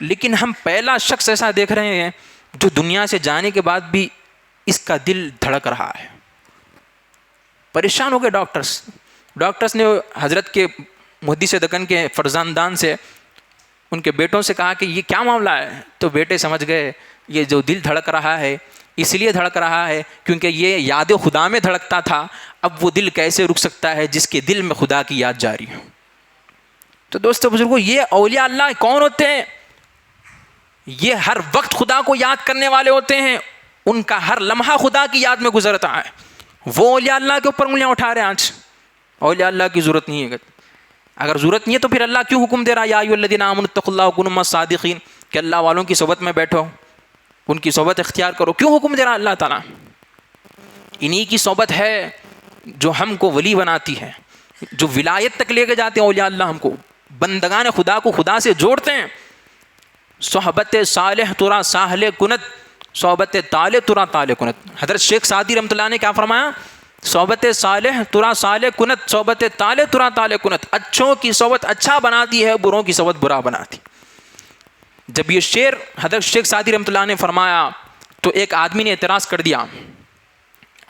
لیکن ہم پہلا شخص ایسا دیکھ رہے ہیں جو دنیا سے جانے کے بعد بھی اس کا دل دھڑک رہا ہے۔ پریشان ہو گئے ڈاکٹرز نے حضرت کے محدث دکن کے فرزندان سے، ان کے بیٹوں سے کہا کہ یہ کیا معاملہ ہے؟ تو بیٹے سمجھ گئے یہ جو دل دھڑک رہا ہے اس لیے دھڑک رہا ہے کیونکہ یہ یاد خدا میں دھڑکتا تھا، اب وہ دل کیسے رک سکتا ہے جس کے دل میں خدا کی یاد جاری ہو۔ تو دوستو بزرگوں، یہ اولیاء اللہ کون ہوتے ہیں؟ یہ ہر وقت خدا کو یاد کرنے والے ہوتے ہیں، ان کا ہر لمحہ خدا کی یاد میں گزرتا ہے۔ وہ اولیاء اللہ کے اوپر انگلیاں اٹھا رہے ہیں آج۔ اولیاء اللہ کی ضرورت نہیں ہے، اگر ضرورت نہیں ہے تو پھر اللہ کیوں حکم دے رہا یا ایھا الذین آمنوا اتقوا اللہ وکونوا مع الصادقین کہ اللہ والوں کی صحبت میں بیٹھو، ان کی صحبت اختیار کرو؟ کیوں حکم دے رہا اللہ تعالیٰ؟ انہی کی صحبت ہے جو ہم کو ولی بناتی ہے، جو ولایت تک لے کے جاتے ہیں اولیاء اللہ، ہم کو بندگان خدا کو خدا سے جوڑتے ہیں۔ صحبت صالح ترا ساحل کنت، صحبت طالع ترا طالع کنت۔ حضرت شیخ سعدی رحمۃ اللہ نے کیا فرمایا؟ صحبت صالح ترا صالح کنت، صحبت طالع ترا طالع کنت۔ اچھوں کی صحبت اچھا بناتی ہے، بروں کی صحبت برا بناتی۔ جب یہ شعر حضرت شیخ سعدی رحمۃ اللہ نے فرمایا تو ایک آدمی نے اعتراض کر دیا،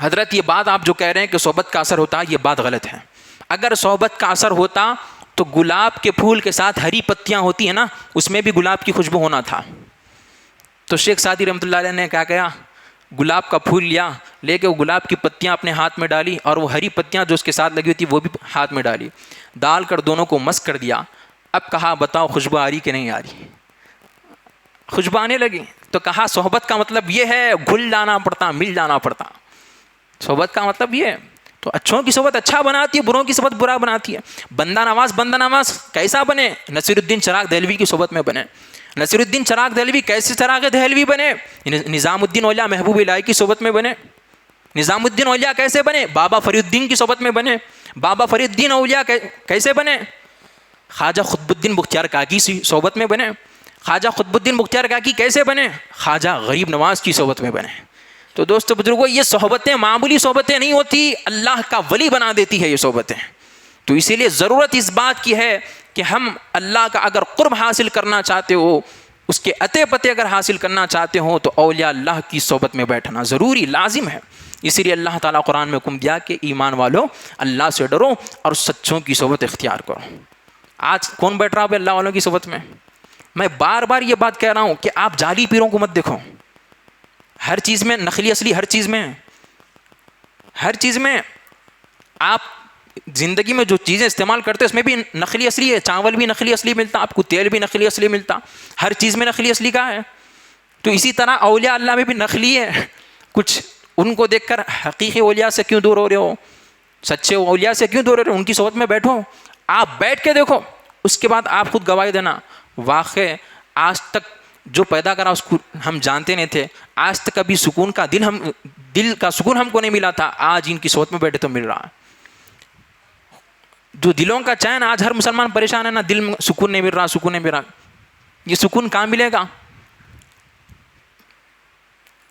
حضرت یہ بات آپ جو کہہ رہے ہیں کہ صحبت کا اثر ہوتا ہے، یہ بات غلط ہے۔ اگر صحبت کا اثر ہوتا تو گلاب کے پھول کے ساتھ ہری پتیاں ہوتی ہیں نا، اس میں بھی گلاب کی خوشبو ہونا تھا۔ تو شیخ سعدی رحمۃ اللہ علیہ نے کیا کہا؟ گلاب کا پھول لیا، لے کے وہ گلاب کی پتیاں اپنے ہاتھ میں ڈالی، اور وہ ہری پتیاں جو اس کے ساتھ لگی ہوئی تھی وہ بھی ہاتھ میں ڈالی، ڈال کر دونوں کو مس کر دیا۔ اب کہا بتاؤ خوشبو آ رہی کہ نہیں آ رہی؟ خوشبو آنے لگی۔ تو کہا صحبت کا مطلب یہ ہے گھل جانا پڑتا، مل جانا پڑتا۔ صحبت کا مطلب یہ ہے۔ تو اچھوں کی صحبت اچھا بناتی ہے، بروں کی صحبت برا بناتی ہے۔ بندہ نواز کیسا بنے؟ نصیر الدین چراغ دہلوی کی صحبت میں بنے۔ نصیر الدین چراغ دہلوی کیسے چراغ دہلوی بنے؟ نظام الدین اولیاء محبوب الہی کی صحبت میں بنے۔ نظام الدین اولیاء کیسے بنے؟ بابا فرید الدین کی صحبت میں بنے۔ بابا فرید الدین اولیاء کیسے بنے؟ خواجہ قطب الدین بختیار کاکی کی صحبت میں بنے۔ خواجہ قطب الدین بختیار کاکی کیسے بنے؟ خواجہ غریب نواز کی صحبت میں بنے۔ تو دوستو بزرگوں، یہ صحبتیں معمولی صحبتیں نہیں ہوتی، اللہ کا ولی بنا دیتی ہے یہ صحبتیں۔ تو اسی لیے ضرورت اس بات کی ہے کہ ہم اللہ کا اگر قرب حاصل کرنا چاہتے ہو، اس کے عطے پتے اگر حاصل کرنا چاہتے ہو، تو اولیاء اللہ کی صحبت میں بیٹھنا ضروری لازم ہے۔ اسی لیے اللہ تعالیٰ قرآن میں حکم دیا کہ ایمان والو اللہ سے ڈرو اور سچوں کی صحبت اختیار کرو۔ آج کون بیٹھ رہا ہے اللہ والوں کی صحبت میں؟ میں بار بار یہ بات کہہ رہا ہوں کہ آپ جعلی پیروں کو مت دیکھو۔ ہر چیز میں نقلی اصلی، ہر چیز میں آپ زندگی میں جو چیزیں استعمال کرتے ہیں اس میں بھی نقلی اصلی ہے۔ چاول بھی نقلی اصلی ملتا آپ کو، تیل بھی نقلی اصلی ملتا، ہر چیز میں نقلی اصلی کا ہے۔ تو اسی طرح اولیاء اللہ میں بھی نقلی ہے کچھ۔ ان کو دیکھ کر حقیقی اولیاء سے کیوں دور ہو رہے ہو؟ سچے اولیاء سے کیوں دور ہو رہے ہو؟ ان کی صحبت میں بیٹھو، آپ بیٹھ کے دیکھو، اس کے بعد آپ خود گواہی دینا۔ واقع آج تک جو پیدا کرا اس کو ہم جانتے نہیں تھے، آج تک کبھی سکون کا دل کا سکون ہم کو نہیں ملا تھا، آج ان کی صحبت میں بیٹھے تو مل رہا ہے۔ جو دلوں کا چین، آج ہر مسلمان پریشان ہے نا، دل میں سکون نہیں مل رہا، یہ سکون کہاں ملے گا؟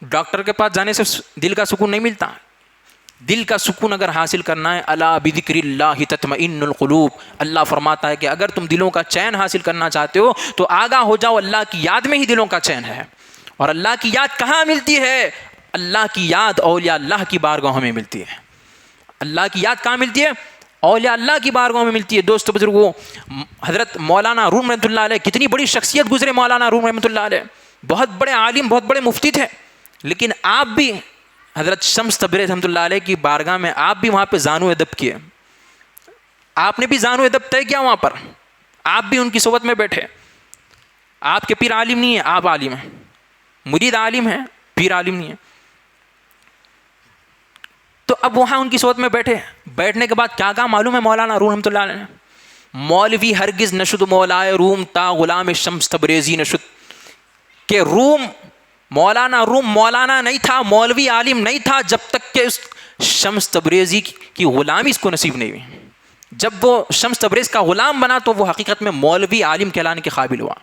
ڈاکٹر کے پاس جانے سے دل کا سکون نہیں ملتا۔ دل کا سکون اگر حاصل کرنا ہے، الا بذکر اللہ تطمئن القلوب، اللہ فرماتا ہے کہ اگر تم دلوں کا چین حاصل کرنا چاہتے ہو تو آگاہ ہو جاؤ، اللہ کی یاد میں ہی دلوں کا چین ہے۔ اور اللہ کی یاد کہاں ملتی ہے؟ اللہ کی یاد اولیاء اللہ کی بارگاہوں میں ملتی ہے۔ اللہ کی یاد کہاں ملتی ہے؟ اولیاء اللہ کی بارگاہوں میں ملتی ہے۔ دوستو بزرگوں، حضرت مولانا روم رحمۃ اللہ علیہ، کتنی بڑی شخصیت گزرے مولانا روم رحمۃ اللہ علیہ، بہت بڑے عالم، بہت بڑے مفتی تھے، لیکن آپ بھی حضرت شمس تبریز رحمۃ اللہ علیہ کی بارگاہ میں آپ بھی وہاں پہ زانو ادب کیے، آپ نے بھی زانو ادب طے کیا وہاں پر، آپ بھی ان کی صحبت میں بیٹھے۔ آپ کے پیر عالم نہیں ہے، آپ عالم ہیں، مرید عالم ہے، پیر عالم نہیں ہے۔ تو اب وہاں ان کی صحبت میں بیٹھنے کے بعد کیا کہا معلوم ہے مولانا روم رحمۃ اللہ علیہ نے؟ مولوی ہرگز نشد مولائے روم تا غلام شمس تبریزی نشد، کہ روم مولانا روم مولانا نہیں تھا، مولوی عالم نہیں تھا، جب تک کہ اس شمس تبریزی کی غلامی اس کو نصیب نہیں ہوئی۔ جب وہ شمس تبریز کا غلام بنا تو وہ حقیقت میں مولوی عالم کہلانے کے قابل ہوا۔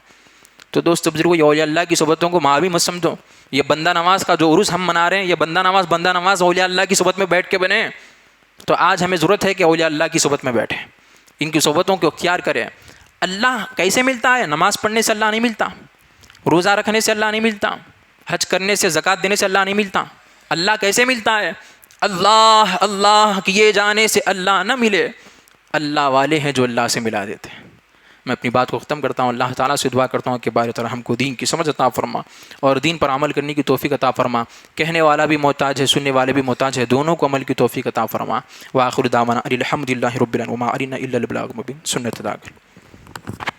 تو دوست بزرگو، یہ اولیاء اللہ کی صحبتوں کو معابی مت سمجھو۔ یہ بندہ نواز کا جو عرس ہم منا رہے ہیں، یہ بندہ نواز اولیاء اللہ کی صحبت میں بیٹھ کے بنے۔ تو آج ہمیں ضرورت ہے کہ اولیاء اللہ کی صحبت میں بیٹھیں، ان کی صحبتوں کو اختیار کریں۔ اللہ کیسے ملتا ہے؟ نماز پڑھنے سے اللہ نہیں ملتا، روزہ رکھنے سے اللہ نہیں ملتا، حج کرنے سے، زکوٰۃ دینے سے اللہ نہیں ملتا۔ اللہ کیسے ملتا ہے؟ اللہ اللہ کیے جانے سے اللہ نہ ملے، اللہ والے ہیں جو اللہ سے ملا دیتے ہیں۔ میں اپنی بات کو ختم کرتا ہوں، اللہ تعالیٰ سے دعا کرتا ہوں کہ بارے تعالیٰ ہم کو دین کی سمجھ عطا فرما اور دین پر عمل کرنے کی توفیق عطا فرما۔ کہنے والا بھی محتاج ہے، سننے والے بھی محتاج ہے، دونوں کو عمل کی توفیق عطا فرما۔ وآخر دعوانا الحمد للہ رب العالمین وما علینا الا البلاغ المبین۔ سنت ادا کر۔